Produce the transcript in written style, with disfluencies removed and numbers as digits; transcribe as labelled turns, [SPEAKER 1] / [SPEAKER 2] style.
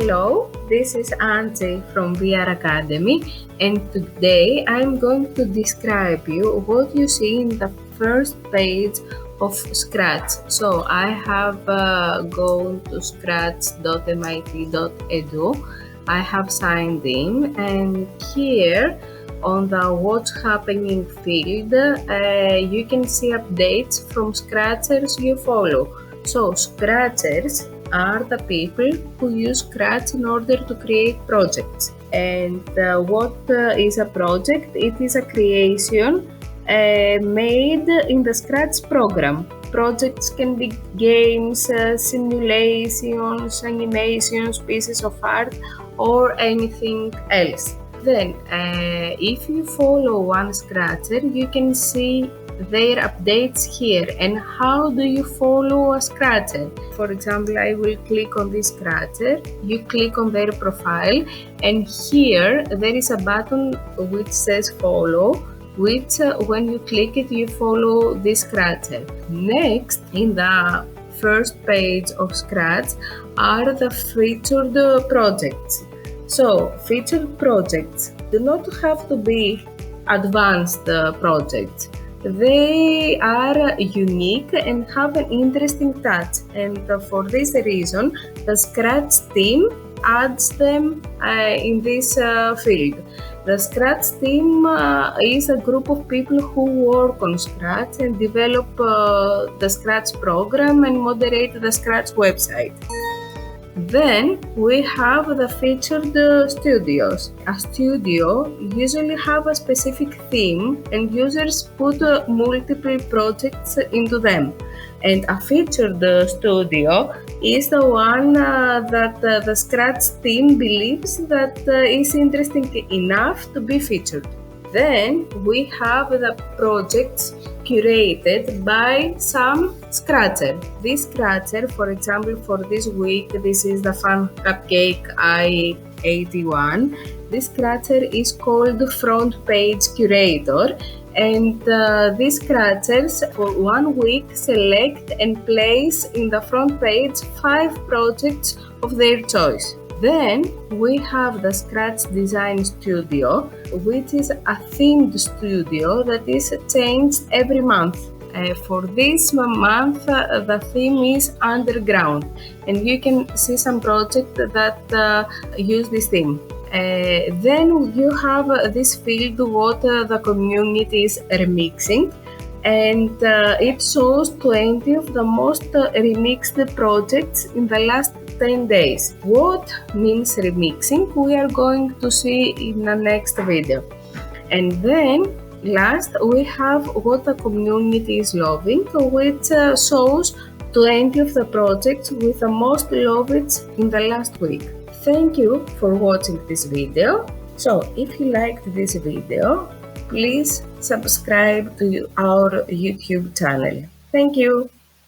[SPEAKER 1] Hello, this is Angie from VRAcademi, and today I'm going to describe you what you see in the first page of Scratch. So I have gone to scratch.mit.edu. I have signed in, and here on the What's Happening field, you can see updates from Scratchers you follow. So Scratchers are the people who use Scratch in order to create projects. And what is a project? It is a creation made in the Scratch program. Projects can be games, simulations, animations, pieces of art, or anything else. Then, if you follow one Scratcher, you can see their updates here. And how do you follow a Scratcher? For example, I will click on this Scratcher. You click on their profile, and here there is a button which says follow, which when you click it, you follow this Scratcher. Next, in the first page of Scratch are the featured projects. So, featured projects do not have to be advanced projects. They are unique and have an interesting touch, and for this reason, the Scratch team adds them in this field. The Scratch team is a group of people who work on Scratch and develop the Scratch program and moderate the Scratch website. Then we have the featured studios. A studio usually have a specific theme and users put multiple projects into them. And a featured studio is the one that the Scratch team believes that is interesting enough to be featured. Then we have the projects curated by some Scratcher. This Scratcher, for example, for this week, this is the Fun Cupcake I81. This Scratcher is called Front Page Curator, and these Scratchers for 1 week select and place in the front page 5 projects of their choice. Then we have the Scratch Design Studio, which is a themed studio that is changed every month. For this month, the theme is underground, and you can see some projects that use this theme. Then you have this field what the community is remixing, and it shows 20 of the most remixed projects in the last 10 days. What means remixing? We are going to see in the next video. And then last we have what the community is loving, which shows 20 of the projects with the most loved in the last week. Thank you for watching this video. So if you liked this video, please subscribe to our YouTube channel. Thank you.